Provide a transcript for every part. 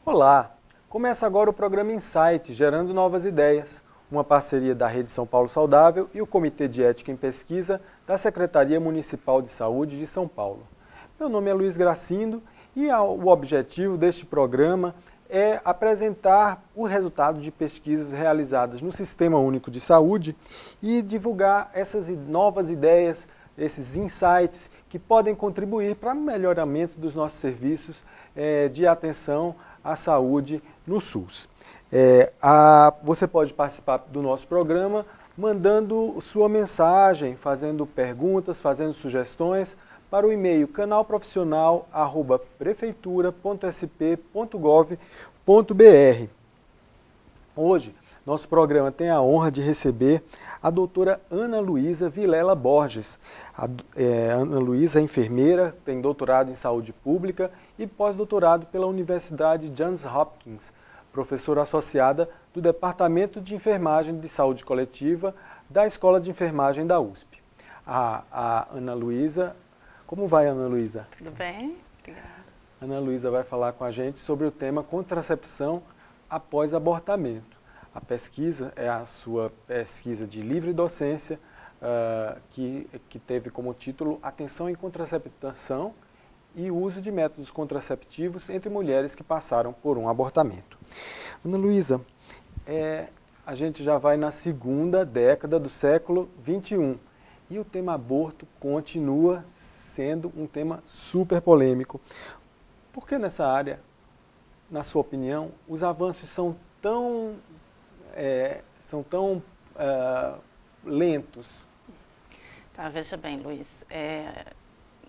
Olá! Começa agora o programa Insight, Gerando Novas Ideias, uma parceria da Rede São Paulo Saudável e o Comitê de Ética em Pesquisa da Secretaria Municipal de Saúde de São Paulo. Meu nome é Luiz Gracindo e o objetivo deste programa é apresentar o resultado de pesquisas realizadas no Sistema Único de Saúde e divulgar essas novas ideias, esses insights que podem contribuir para o melhoramento dos nossos serviços de atenção à saúde no SUS. Você pode participar do nosso programa mandando sua mensagem, fazendo perguntas, fazendo sugestões para o e-mail canalprofissional@prefeitura.sp.gov.br. Hoje, nosso programa tem a honra de receber a doutora Ana Luísa Vilela Borges. Ana Luísa é enfermeira, tem doutorado em saúde pública e pós-doutorado pela Universidade Johns Hopkins, professora associada do Departamento de Enfermagem de Saúde Coletiva da Escola de Enfermagem da USP. A Ana Luísa, como vai, Ana Luísa? Tudo bem? Obrigada. Ana Luísa vai falar com a gente sobre o tema contracepção após abortamento. A pesquisa é a sua pesquisa de livre docência, que teve como título Atenção em Contraceptação e Uso de Métodos Contraceptivos entre Mulheres que Passaram por um Abortamento. Ana Luísa, a gente já vai na segunda década do século XXI e o tema aborto continua sendo um tema super polêmico. Por que nessa área, na sua opinião, os avanços são tão lentos? Tá, veja bem, Luiz,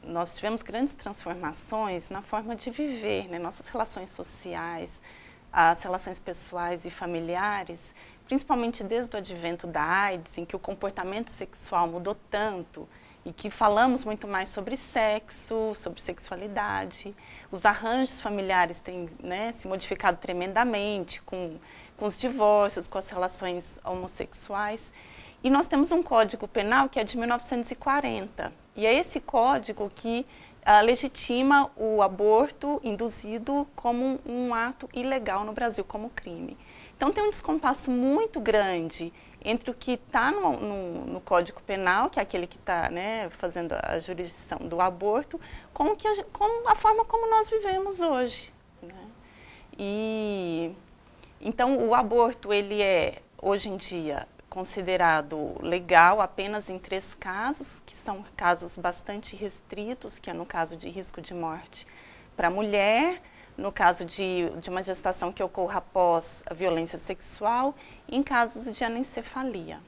nós tivemos grandes transformações na forma de viver, né? Nossas relações sociais, as relações pessoais e familiares, principalmente desde o advento da AIDS, em que o comportamento sexual mudou tanto e que falamos muito mais sobre sexo, sobre sexualidade. Os arranjos familiares têm, né, se modificado tremendamente com os divórcios, com as relações homossexuais. E nós temos um Código Penal que é de 1940. E é esse código que legitima o aborto induzido como um ato ilegal no Brasil, como crime. Então tem um descompasso muito grande entre o que está no Código Penal, que é aquele que está, né, fazendo a jurisdição do aborto, com a forma como nós vivemos hoje, né? Então o aborto, ele é, hoje em dia, considerado legal apenas em 3 casos, que são casos bastante restritos, que é no caso de risco de morte para a mulher, no caso de uma gestação que ocorra após a violência sexual e em casos de anencefalia.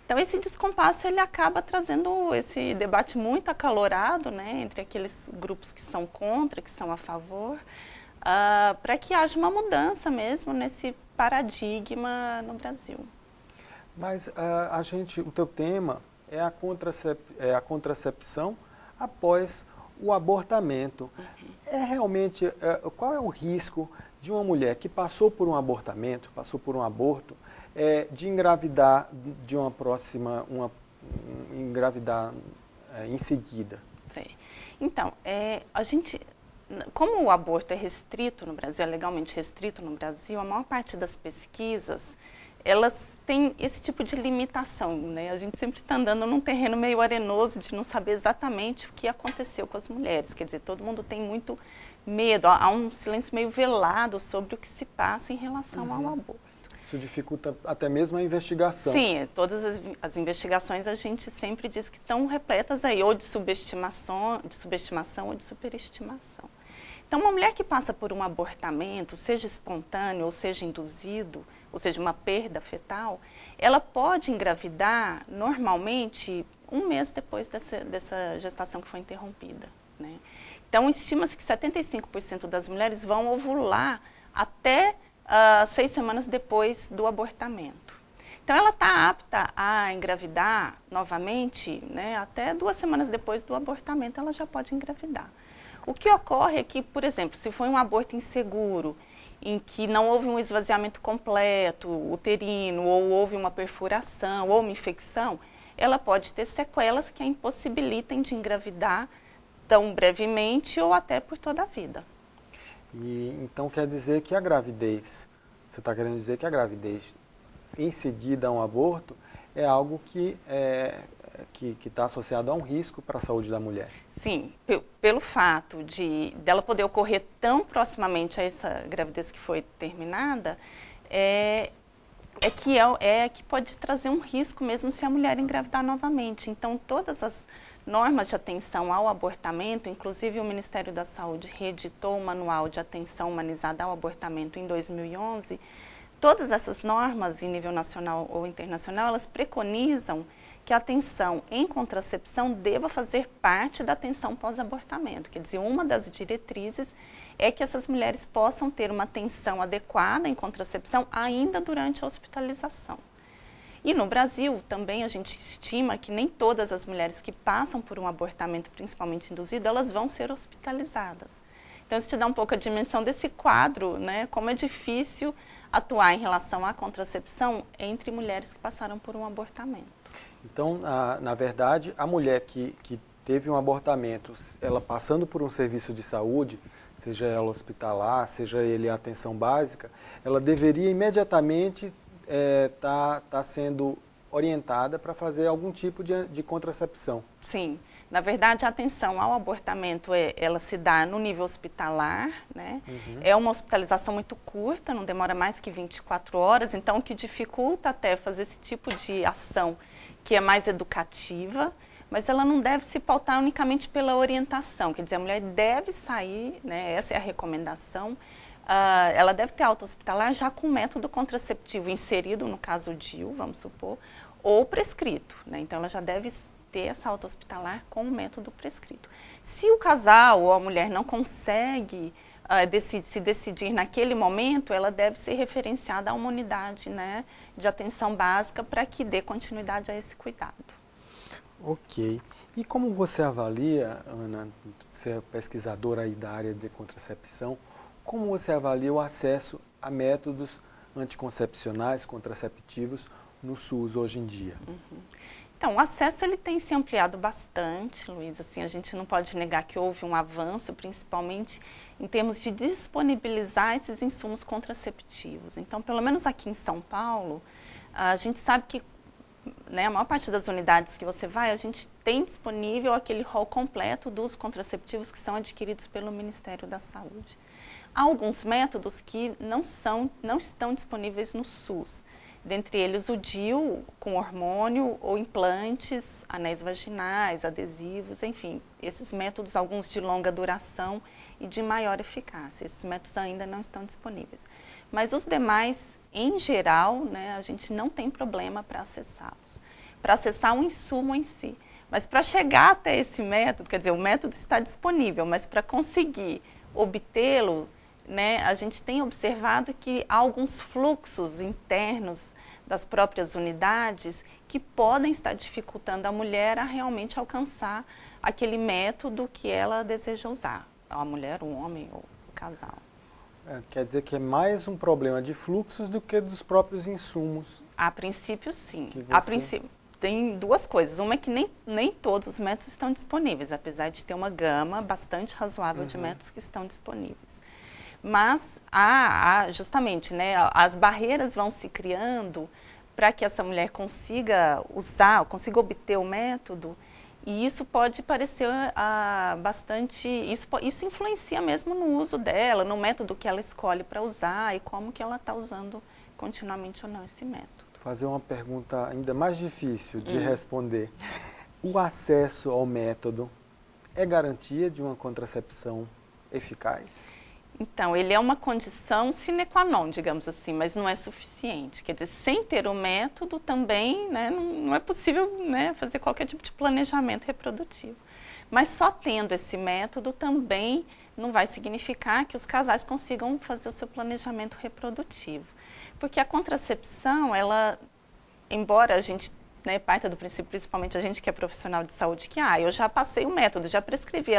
Então esse descompasso ele acaba trazendo esse debate muito acalorado, né, entre aqueles grupos que são contra, que são a favor, para que haja uma mudança mesmo nesse paradigma no Brasil. Mas o teu tema é a contracepção após o abortamento. Realmente, qual é o risco de uma mulher que passou por um abortamento, passou por um aborto, de engravidar engravidar em seguida? Sim. Então, como o aborto é restrito no Brasil, é legalmente restrito no Brasil, a maior parte das pesquisas elas têm esse tipo de limitação, né? A gente sempre está andando num terreno meio arenoso de não saber exatamente o que aconteceu com as mulheres. Quer dizer, todo mundo tem muito medo, há um silêncio meio velado sobre o que se passa em relação ao aborto. Isso dificulta até mesmo a investigação. Sim, todas as investigações a gente sempre diz que estão repletas aí, ou de subestimação ou de superestimação. Então, uma mulher que passa por um abortamento, seja espontâneo ou seja induzido, ou seja, uma perda fetal, ela pode engravidar normalmente 1 mês depois dessa gestação que foi interrompida, né? Então, estima-se que 75% das mulheres vão ovular até 6 semanas depois do abortamento. Então, ela está apta a engravidar novamente, né? Até 2 semanas depois do abortamento, ela já pode engravidar. O que ocorre é que, por exemplo, se foi um aborto inseguro, em que não houve um esvaziamento completo, uterino, ou houve uma perfuração, ou uma infecção, ela pode ter sequelas que a impossibilitem de engravidar tão brevemente ou até por toda a vida. E então quer dizer que a gravidez, você está querendo dizer que a gravidez em seguida a um aborto é algo que está associado a um risco para a saúde da mulher? Sim, pelo fato dela poder ocorrer tão proximamente a essa gravidez que foi terminada, que pode trazer um risco mesmo se a mulher engravidar novamente. Então, todas as normas de atenção ao abortamento, inclusive o Ministério da Saúde reeditou o Manual de Atenção Humanizada ao Abortamento em 2011, todas essas normas, em nível nacional ou internacional, elas preconizam que a atenção em contracepção deva fazer parte da atenção pós-abortamento. Quer dizer, uma das diretrizes é que essas mulheres possam ter uma atenção adequada em contracepção ainda durante a hospitalização. E no Brasil, também a gente estima que nem todas as mulheres que passam por um abortamento, principalmente induzido, elas vão ser hospitalizadas. Então, isso te dá um pouco a dimensão desse quadro, né? Como é difícil atuar em relação à contracepção entre mulheres que passaram por um abortamento. Então, na verdade, a mulher que teve um abortamento, ela passando por um serviço de saúde, seja ela hospitalar, seja ele atenção básica, ela deveria imediatamente tá sendo orientada para fazer algum tipo de contracepção. Sim. Na verdade, a atenção ao abortamento, ela se dá no nível hospitalar, né? Uhum. É uma hospitalização muito curta, não demora mais que 24 horas, então o que dificulta até fazer esse tipo de ação, que é mais educativa, mas ela não deve se pautar unicamente pela orientação, quer dizer, a mulher deve sair, né? Essa é a recomendação, ela deve ter alta hospitalar já com método contraceptivo inserido, no caso o DIU, vamos supor, ou prescrito, né? Então ela já deve ter essa alta hospitalar com o método prescrito. Se o casal ou a mulher não consegue se decidir naquele momento, ela deve ser referenciada a uma unidade, né, de atenção básica para que dê continuidade a esse cuidado. Ok. E como você avalia, Ana, você é pesquisadora aí da área de contracepção, como você avalia o acesso a métodos anticoncepcionais, contraceptivos no SUS hoje em dia? Uhum. Então, o acesso ele tem se ampliado bastante, Luiz. Assim, a gente não pode negar que houve um avanço, principalmente em termos de disponibilizar esses insumos contraceptivos. Então, pelo menos aqui em São Paulo, a gente sabe que, né, a maior parte das unidades que você vai, a gente tem disponível aquele rol completo dos contraceptivos que são adquiridos pelo Ministério da Saúde. Há alguns métodos que não estão disponíveis no SUS. Dentre eles o DIU com hormônio ou implantes, anéis vaginais, adesivos, enfim, esses métodos, alguns de longa duração e de maior eficácia. Esses métodos ainda não estão disponíveis. Mas os demais, em geral, né, a gente não tem problema para acessá-los, para acessar o insumo em si. Mas para chegar até esse método, quer dizer, o método está disponível, mas para conseguir obtê-lo, né, a gente tem observado que há alguns fluxos internos das próprias unidades que podem estar dificultando a mulher a realmente alcançar aquele método que ela deseja usar, a mulher, o homem ou o casal. Quer dizer que é mais um problema de fluxos do que dos próprios insumos? A princípio, sim. A princípio, tem duas coisas. Uma é que nem todos os métodos estão disponíveis, apesar de ter uma gama bastante razoável de métodos que estão disponíveis. Mas justamente, né, as barreiras vão se criando para que essa mulher consiga usar, consiga obter o método, e isso pode parecer bastante, isso influencia mesmo no uso dela, no método que ela escolhe para usar e como que ela está usando continuamente ou não esse método. Vou fazer uma pergunta ainda mais difícil de responder. O acesso ao método é garantia de uma contracepção eficaz? Então, ele é uma condição sine qua non, digamos assim, mas não é suficiente. Quer dizer, sem ter o método também, né, não é possível, né, fazer qualquer tipo de planejamento reprodutivo. Mas só tendo esse método também não vai significar que os casais consigam fazer o seu planejamento reprodutivo. Porque a contracepção, ela, embora a gente, né, parta do princípio, principalmente a gente que é profissional de saúde, que eu já passei o método, já prescrevi,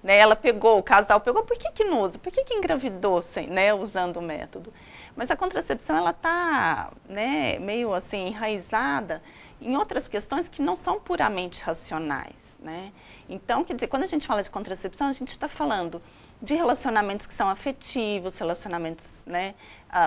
ela pegou, o casal pegou, por que não usa? Por que engravidou sem, né, usando o método? Mas a contracepção, ela está, né, meio assim enraizada em outras questões que não são puramente racionais, né? Então, quer dizer, quando a gente fala de contracepção, a gente está falando de relacionamentos que são afetivos, relacionamentos, né,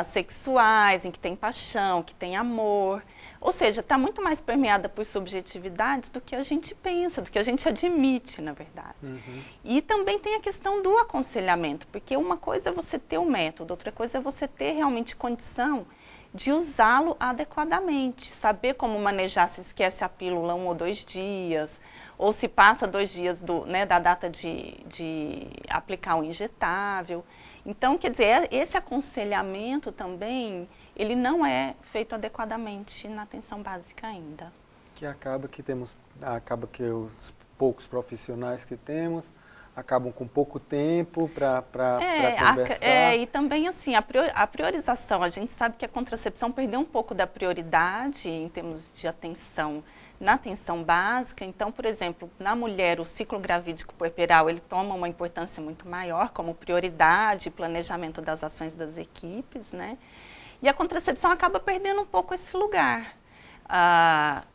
sexuais, em que tem paixão, que tem amor. Ou seja, está muito mais permeada por subjetividades do que a gente pensa, do que a gente admite, na verdade. E também tem a questão do aconselhamento, porque uma coisa é você ter o método, outra coisa é você ter realmente condição de usá-lo adequadamente, saber como manejar, se esquece a pílula 1 ou 2 dias, ou se passa 2 dias da data de aplicar o injetável. Então, quer dizer, esse aconselhamento também, ele não é feito adequadamente na atenção básica ainda. Que acaba que os poucos profissionais que temos acabam com pouco tempo para conversar. E também, assim, a priorização, a gente sabe que a contracepção perdeu um pouco da prioridade em termos de atenção na atenção básica. Então, por exemplo, na mulher, o ciclo gravídico puerperal, ele toma uma importância muito maior como prioridade e planejamento das ações das equipes, né? E a contracepção acaba perdendo um pouco esse lugar.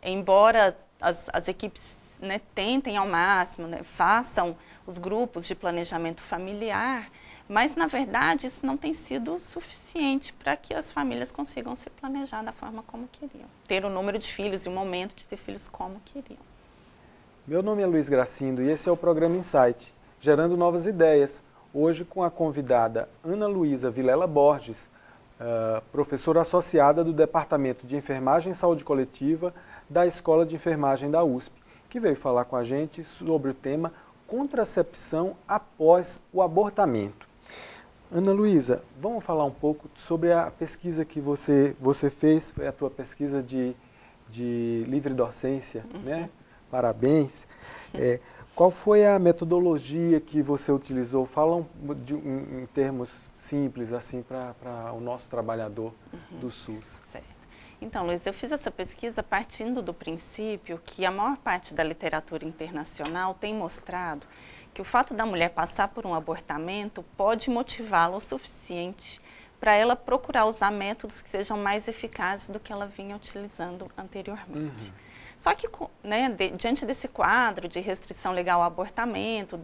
Embora as equipes, né, tentem ao máximo, né, façam os grupos de planejamento familiar, mas, na verdade, isso não tem sido suficiente para que as famílias consigam se planejar da forma como queriam. Ter o número de filhos e o momento de ter filhos como queriam. Meu nome é Luiz Gracindo e esse é o programa Insight, gerando novas ideias. Hoje com a convidada Ana Luísa Vilela Borges, professora associada do Departamento de Enfermagem e Saúde Coletiva da Escola de Enfermagem da USP, que veio falar com a gente sobre o tema contracepção após o abortamento. Ana Luísa, vamos falar um pouco sobre a pesquisa que você fez, foi a tua pesquisa de livre docência, né? Parabéns. Qual foi a metodologia que você utilizou? Fala em termos simples assim para o nosso trabalhador do SUS. Certo. Então, Luiz, eu fiz essa pesquisa partindo do princípio que a maior parte da literatura internacional tem mostrado que o fato da mulher passar por um abortamento pode motivá-la o suficiente para ela procurar usar métodos que sejam mais eficazes do que ela vinha utilizando anteriormente. Só que, né, diante desse quadro de restrição legal ao abortamento,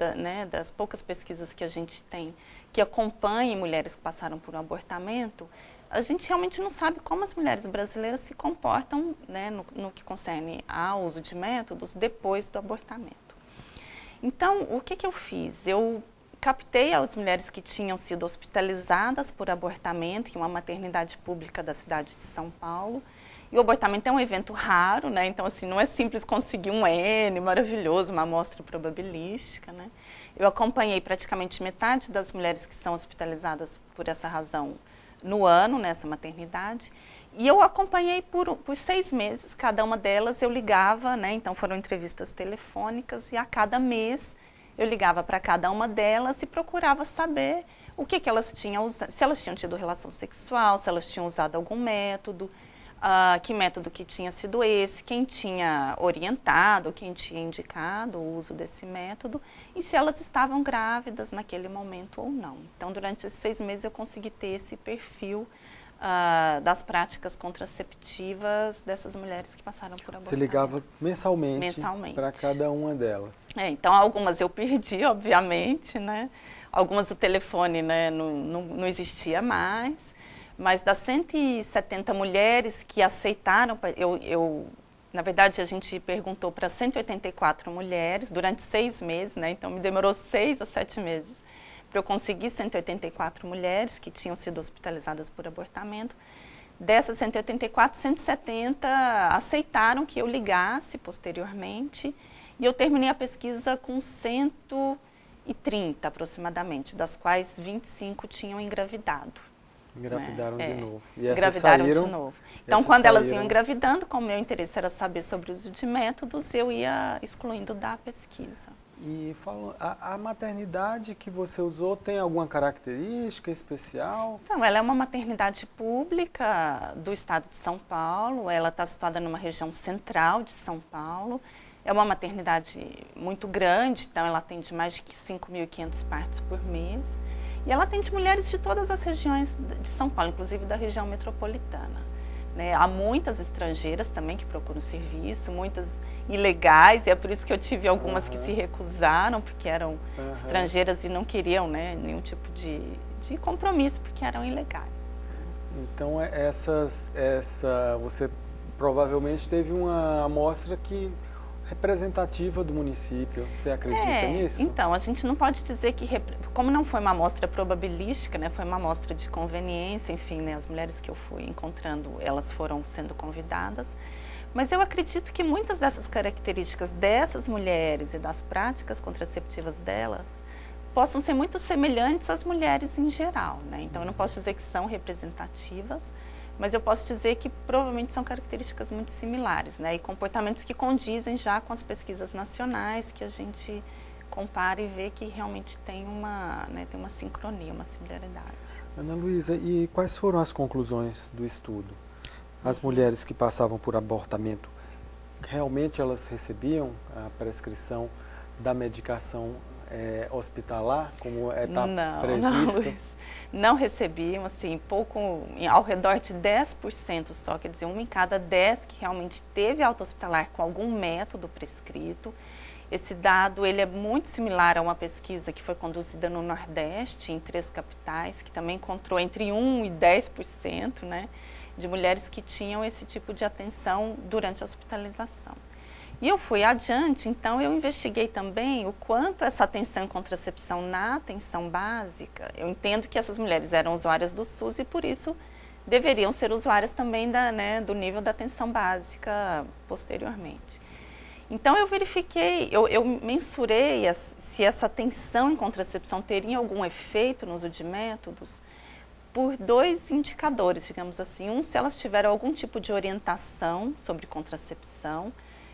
das poucas pesquisas que a gente tem que acompanhem mulheres que passaram por um abortamento, a gente realmente não sabe como as mulheres brasileiras se comportam, né, no que concerne ao uso de métodos depois do abortamento. Então, o que eu fiz? Eu captei as mulheres que tinham sido hospitalizadas por abortamento em uma maternidade pública da cidade de São Paulo. E o abortamento é um evento raro, né? Então, assim, não é simples conseguir um N maravilhoso, uma amostra probabilística, né? Eu acompanhei praticamente metade das mulheres que são hospitalizadas por essa razão no ano, nessa maternidade, e eu acompanhei por 6 meses, cada uma delas eu ligava, né, então foram entrevistas telefônicas, e a cada mês eu ligava para cada uma delas e procurava saber o que elas tinham usado, se elas tinham tido relação sexual, se elas tinham usado algum método, que método que tinha sido esse, quem tinha orientado, quem tinha indicado o uso desse método e se elas estavam grávidas naquele momento ou não. Então, durante esses 6 meses eu consegui ter esse perfil das práticas contraceptivas dessas mulheres que passaram por abortamento. Você ligava mensalmente para cada uma delas? Então, algumas eu perdi, obviamente, né? Algumas o telefone, né, não existia mais. Mas das 170 mulheres que aceitaram, na verdade, a gente perguntou para 184 mulheres durante 6 meses, né? Então me demorou 6 a 7 meses para eu conseguir 184 mulheres que tinham sido hospitalizadas por abortamento. Dessas 184, 170 aceitaram que eu ligasse posteriormente e eu terminei a pesquisa com 130 aproximadamente, das quais 25 tinham engravidado. Engravidaram de novo. E engravidaram de novo. Então, quando elas iam engravidando, como meu interesse era saber sobre o uso de métodos, eu ia excluindo da pesquisa. E a maternidade que você usou tem alguma característica especial? Então, ela é uma maternidade pública do estado de São Paulo, ela está situada numa região central de São Paulo. É uma maternidade muito grande, então ela atende mais de 5.500 partos por mês. E ela atende mulheres de todas as regiões de São Paulo, inclusive da região metropolitana, né? Há muitas estrangeiras também que procuram serviço, muitas ilegais, e é por isso que eu tive algumas que se recusaram, porque eram estrangeiras e não queriam, né, nenhum tipo de compromisso, porque eram ilegais. Então, você provavelmente teve uma amostra representativa do município. Você acredita nisso? Então, a gente não pode dizer que, como não foi uma amostra probabilística, né, foi uma amostra de conveniência, enfim, né, as mulheres que eu fui encontrando, elas foram sendo convidadas, mas eu acredito que muitas dessas características dessas mulheres e das práticas contraceptivas delas possam ser muito semelhantes às mulheres em geral, né? Então, eu não posso dizer que são representativas, mas eu posso dizer que provavelmente são características muito similares, né? E comportamentos que condizem já com as pesquisas nacionais, que a gente compara e vê que realmente tem uma sincronia, uma similaridade. Ana Luísa, e quais foram as conclusões do estudo? As mulheres que passavam por abortamento, realmente elas recebiam a prescrição da medicação hospitalar, como está prevista? Não recebiam, assim, ao redor de 10% só, quer dizer, 1 em cada 10 que realmente teve alta hospitalar com algum método prescrito. Esse dado, ele é muito similar a uma pesquisa que foi conduzida no Nordeste, em 3 capitais, que também encontrou entre 1 e 10%, né, de mulheres que tinham esse tipo de atenção durante a hospitalização. E eu fui adiante, então eu investiguei também o quanto essa atenção em contracepção na atenção básica, eu entendo que essas mulheres eram usuárias do SUS e por isso deveriam ser usuárias também do nível da atenção básica posteriormente. Então eu verifiquei, eu mensurei se essa atenção em contracepção teria algum efeito no uso de métodos por 2 indicadores, digamos assim. Um, se elas tiveram algum tipo de orientação sobre contracepção,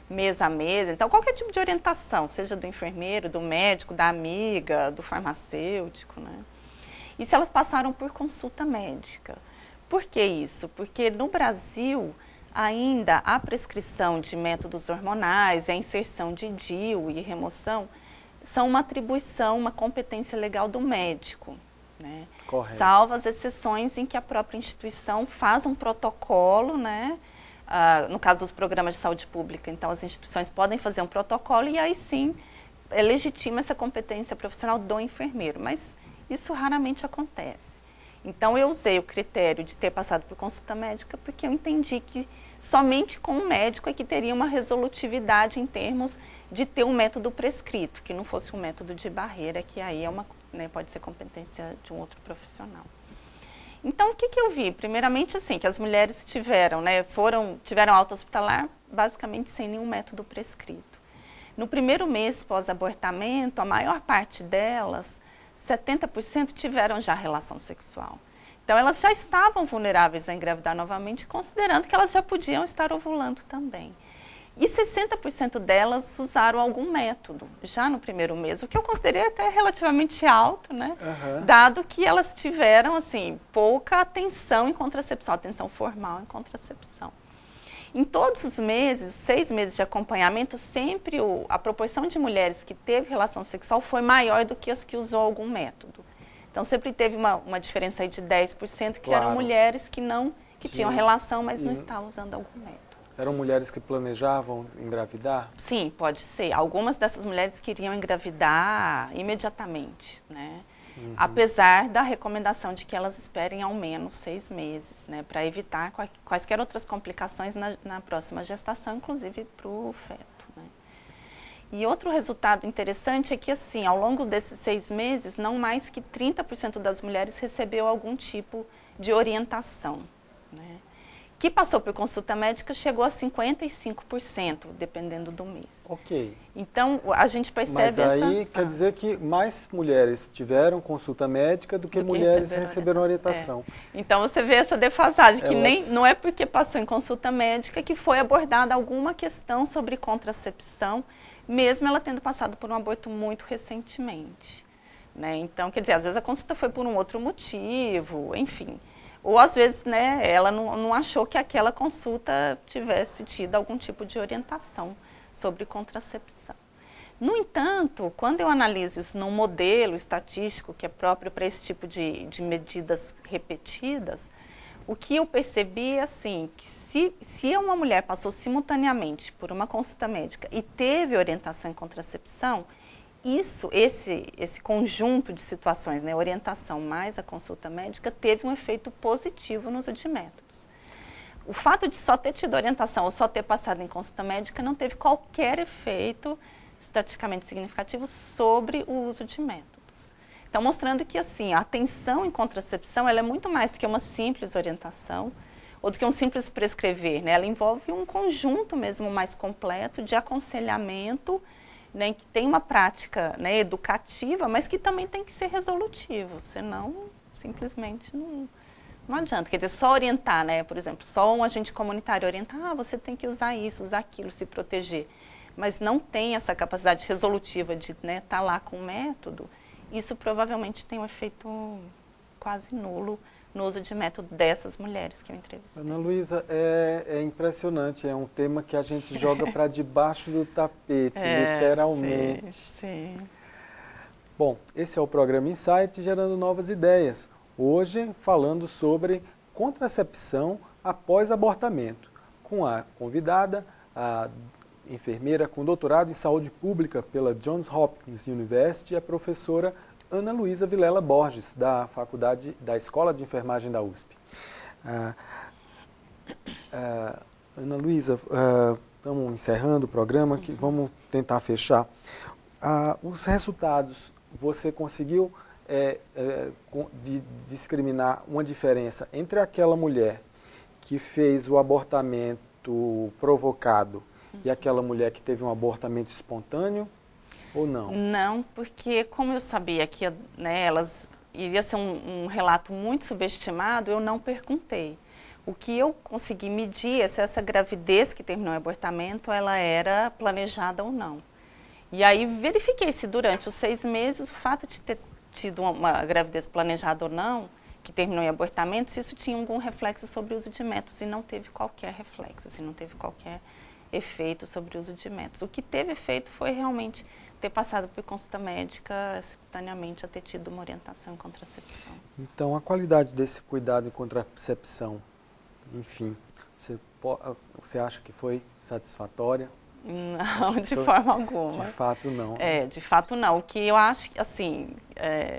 mês a mês, então qualquer tipo de orientação, seja do enfermeiro, do médico, da amiga, do farmacêutico, né? E se elas passaram por consulta médica. Por que isso? Porque no Brasil ainda a prescrição de métodos hormonais, a inserção de DIU e remoção são uma atribuição, uma competência legal do médico, né? Correto. Salvo as exceções em que a própria instituição faz um protocolo, né? No caso dos programas de saúde pública, então as instituições podem fazer um protocolo e aí sim legitima essa competência profissional do enfermeiro, mas isso raramente acontece. Então eu usei o critério de ter passado por consulta médica porque eu entendi que somente com o médico é que teria uma resolutividade em termos de ter um método prescrito, que não fosse um método de barreira, que aí pode ser competência de um outro profissional. Então, o que eu vi? Primeiramente, assim, que as mulheres tiveram alta hospitalar basicamente sem nenhum método prescrito. No primeiro mês pós-abortamento, a maior parte delas, 70%, tiveram já relação sexual. Então, elas já estavam vulneráveis a engravidar novamente, considerando que elas já podiam estar ovulando também. E 60% delas usaram algum método, já no primeiro mês, o que eu considerei até relativamente alto, né? Dado que elas tiveram, assim, pouca atenção em contracepção, atenção formal em contracepção. Em todos os meses, os 6 meses de acompanhamento, sempre a proporção de mulheres que teve relação sexual foi maior do que as que usou algum método. Então, sempre teve uma diferença aí de 10%, que eram mulheres que tinham relação, mas não estavam usando algum método. Eram mulheres que planejavam engravidar? Sim, pode ser. Algumas dessas mulheres queriam engravidar imediatamente, né? Apesar da recomendação de que elas esperem ao menos 6 meses, né? Para evitar quaisquer outras complicações na próxima gestação, inclusive para o feto, né? E outro resultado interessante é que, assim, ao longo desses 6 meses, não mais que 30% das mulheres recebeu algum tipo de orientação, né? Que passou por consulta médica chegou a 55%, dependendo do mês. Ok. Então, a gente percebe Mas aí quer dizer que mais mulheres tiveram consulta médica do que mulheres receberam orientação. Então, você vê essa defasagem, que não é porque passou em consulta médica que foi abordada alguma questão sobre contracepção, mesmo ela tendo passado por um aborto muito recentemente, né? Então, quer dizer, às vezes a consulta foi por um outro motivo, enfim. Ou às vezes, né, ela não achou que aquela consulta tivesse tido algum tipo de orientação sobre contracepção. No entanto, quando eu analiso isso num modelo estatístico que é próprio para esse tipo de medidas repetidas, O que eu percebi é assim, que se uma mulher passou simultaneamente por uma consulta médica e teve orientação em contracepção, esse conjunto de situações, né, orientação mais a consulta médica, teve um efeito positivo no uso de métodos. O fato de só ter tido orientação ou só ter passado em consulta médica não teve qualquer efeito estatisticamente significativo sobre o uso de métodos. Então, mostrando que assim, a atenção em contracepção ela é muito mais do que uma simples orientação ou do que um simples prescrever, né? Ela envolve um conjunto mesmo mais completo de aconselhamento, né, que tem uma prática, né, educativa, mas que também tem que ser resolutivo, senão simplesmente não adianta. Quer dizer, só orientar, né, por exemplo, só um agente comunitário orientar, você tem que usar isso, usar aquilo, se proteger, mas não tem essa capacidade resolutiva de estar lá com o método, isso provavelmente tem um efeito quase nulo no uso de método dessas mulheres que eu entrevistei. Ana Luísa, é impressionante, é um tema que a gente joga para debaixo do tapete, literalmente. Sim. Bom, esse é o programa Insight, gerando novas ideias. Hoje, falando sobre contracepção após abortamento, com a convidada, a enfermeira com doutorado em saúde pública pela Johns Hopkins University, a professora Ana Luísa Vilela Borges, da Escola de Enfermagem da USP. Ana Luísa, estamos encerrando o programa, que vamos tentar fechar. Os resultados, você conseguiu discriminar uma diferença entre aquela mulher que fez o abortamento provocado e aquela mulher que teve um abortamento espontâneo? Ou não? Não, porque como eu sabia que iria ser um relato muito subestimado, eu não perguntei. O que eu consegui medir é se essa gravidez que terminou o abortamento, ela era planejada ou não. E aí verifiquei se durante os 6 meses, o fato de ter tido uma gravidez planejada ou não, que terminou em abortamento, se isso tinha algum reflexo sobre o uso de métodos, e não teve qualquer reflexo, assim, não teve qualquer efeito sobre o uso de métodos. O que teve efeito foi realmente ter passado por consulta médica, simultaneamente a ter tido uma orientação em contracepção. Então, a qualidade desse cuidado em contracepção, enfim, você acha que foi satisfatória? Não, de forma alguma. De fato, não. De fato, não. O que eu acho, assim,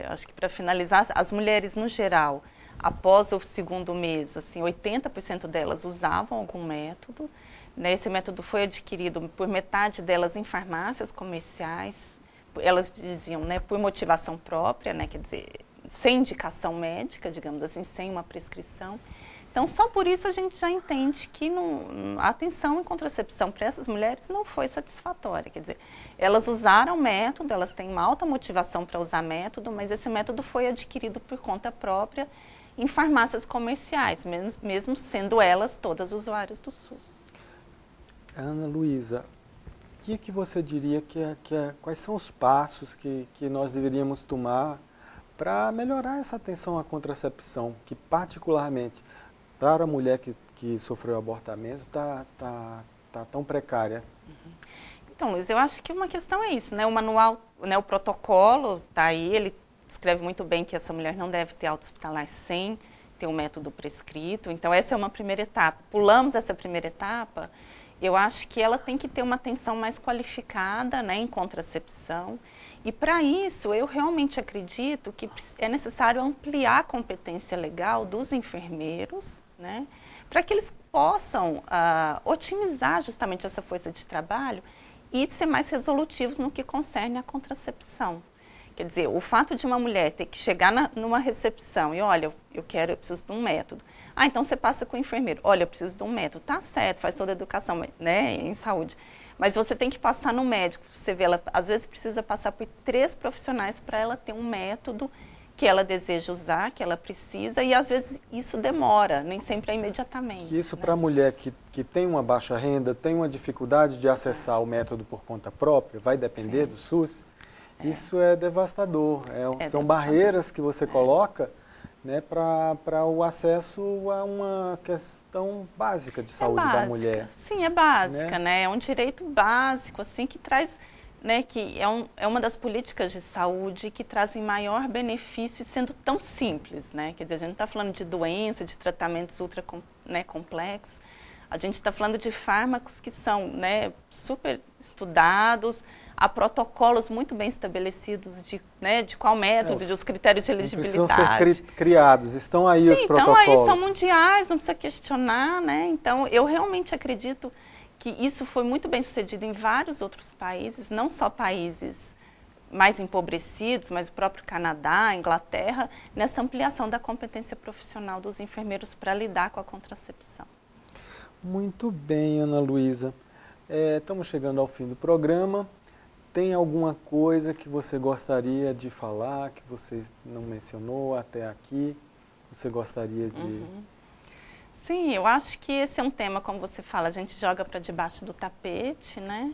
acho que para finalizar, as mulheres, no geral, após o 2º mês, assim, 80% delas usavam algum método. Esse método foi adquirido por metade delas em farmácias comerciais, elas diziam, né, por motivação própria, né, quer dizer, sem indicação médica, digamos assim, sem uma prescrição. Então, só por isso a gente já entende que a atenção em contracepção para essas mulheres não foi satisfatória. Quer dizer, elas usaram método, elas têm uma alta motivação para usar método, mas esse método foi adquirido por conta própria em farmácias comerciais, mesmo sendo elas todas usuárias do SUS. Ana Luísa, o que você diria quais são os passos que nós deveríamos tomar para melhorar essa atenção à contracepção, que particularmente para a mulher que sofreu abortamento está tão precária? Então, Luiz, eu acho que uma questão é isso, né? O manual, né, o protocolo está aí, ele descreve muito bem que essa mulher não deve ter alta hospitalar sem ter um método prescrito. Então, essa é uma primeira etapa. Pulamos essa primeira etapa. Eu acho que ela tem que ter uma atenção mais qualificada, né, em contracepção. E para isso, eu realmente acredito que é necessário ampliar a competência legal dos enfermeiros, né, para que eles possam otimizar justamente essa força de trabalho e ser mais resolutivos no que concerne a contracepção. Quer dizer, o fato de uma mulher ter que chegar numa recepção e, olha, eu preciso de um método. Então você passa com o enfermeiro, olha, eu preciso de um método. Tá certo, faz toda a educação, né, em saúde. Mas você tem que passar no médico. Você vê, ela às vezes precisa passar por 3 profissionais para ela ter um método que ela deseja usar, que ela precisa, e às vezes isso demora, nem sempre é imediatamente. Isso, né? Para a mulher que tem uma baixa renda, tem uma dificuldade de acessar o método por conta própria, vai depender do SUS, isso é devastador. São barreiras que você coloca, né, para o acesso a uma questão básica de saúde da mulher. Sim, é básica, né? É um direito básico, assim, que traz né, que é uma das políticas de saúde que trazem maior benefício sendo tão simples, né? Quer dizer, a gente não está falando de doença, de tratamentos ultra, né, complexos, a gente está falando de fármacos que são, né, super estudados, há protocolos muito bem estabelecidos de, né, de qual método, dos critérios de elegibilidade. Precisam ser criados, estão aí os protocolos. Então aí são mundiais, não precisa questionar, né? Então eu realmente acredito que isso foi muito bem sucedido em vários outros países, não só países mais empobrecidos, mas o próprio Canadá, Inglaterra, nessa ampliação da competência profissional dos enfermeiros para lidar com a contracepção. Muito bem, Ana Luísa. Estamos chegando ao fim do programa. Tem alguma coisa que você gostaria de falar, que você não mencionou até aqui? Você gostaria de... Sim, eu acho que esse é um tema, como você fala, a gente joga para debaixo do tapete, né?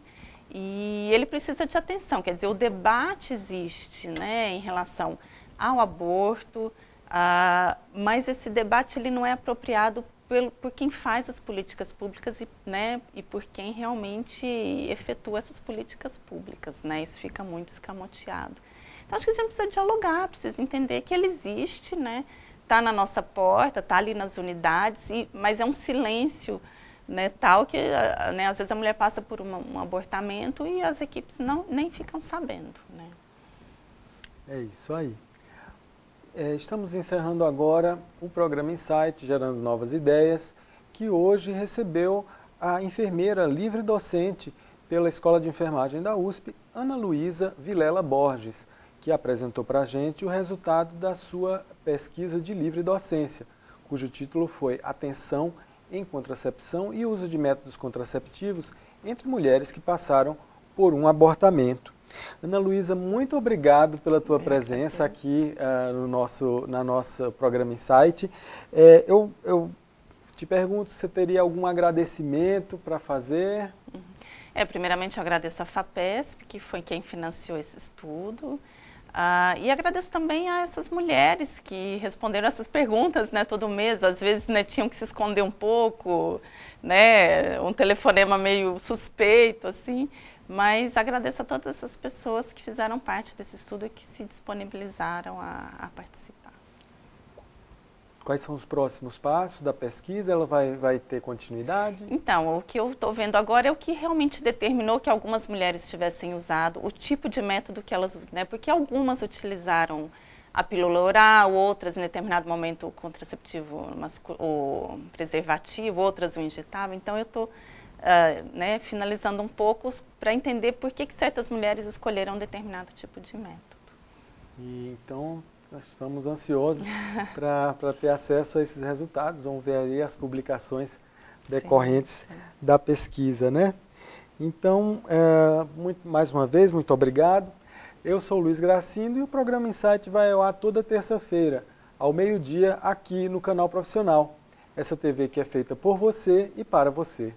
E ele precisa de atenção, quer dizer, o debate existe, né, em relação ao aborto, mas esse debate ele não é apropriado por quem faz as políticas públicas e por quem realmente efetua essas políticas públicas, né? Isso fica muito escamoteado. Então, acho que a gente precisa dialogar, precisa entender que ele existe, né? Está na nossa porta, está ali nas unidades, mas é um silêncio, né, tal que, né, às vezes a mulher passa por um abortamento e as equipes nem ficam sabendo, né? É isso aí. Estamos encerrando agora o programa Insight, Gerando Novas Ideias, que hoje recebeu a enfermeira livre docente pela Escola de Enfermagem da USP, Ana Luísa Vilela Borges, que apresentou para a gente o resultado da sua pesquisa de livre docência, cujo título foi Atenção em Contracepção e Uso de Métodos Contraceptivos entre Mulheres que Passaram por um Abortamento. Ana Luísa, muito obrigado pela tua presença aqui na nosso programa Insight. Eu te pergunto se você teria algum agradecimento para fazer? Primeiramente eu agradeço a FAPESP, que foi quem financiou esse estudo. E agradeço também a essas mulheres que responderam essas perguntas, né, todo mês. Às vezes, né, tinham que se esconder um pouco, né, um telefonema meio suspeito, assim. Mas agradeço a todas essas pessoas que fizeram parte desse estudo e que se disponibilizaram a participar. Quais são os próximos passos da pesquisa? Ela vai ter continuidade? Então, o que eu estou vendo agora é o que realmente determinou que algumas mulheres tivessem usado o tipo de método que elas, né, porque algumas utilizaram a pílula oral, outras em determinado momento o contraceptivo, o preservativo, outras o injetável. Então, eu estou né, finalizando um pouco para entender por que certas mulheres escolheram um determinado tipo de método. E então, nós estamos ansiosos para ter acesso a esses resultados. Vamos ver aí as publicações decorrentes da pesquisa, né? Então, mais uma vez, muito obrigado. Eu sou o Luiz Gracindo e o programa Insight vai ao ar toda terça-feira, ao meio-dia, aqui no canal Profissional. Essa TV que é feita por você e para você.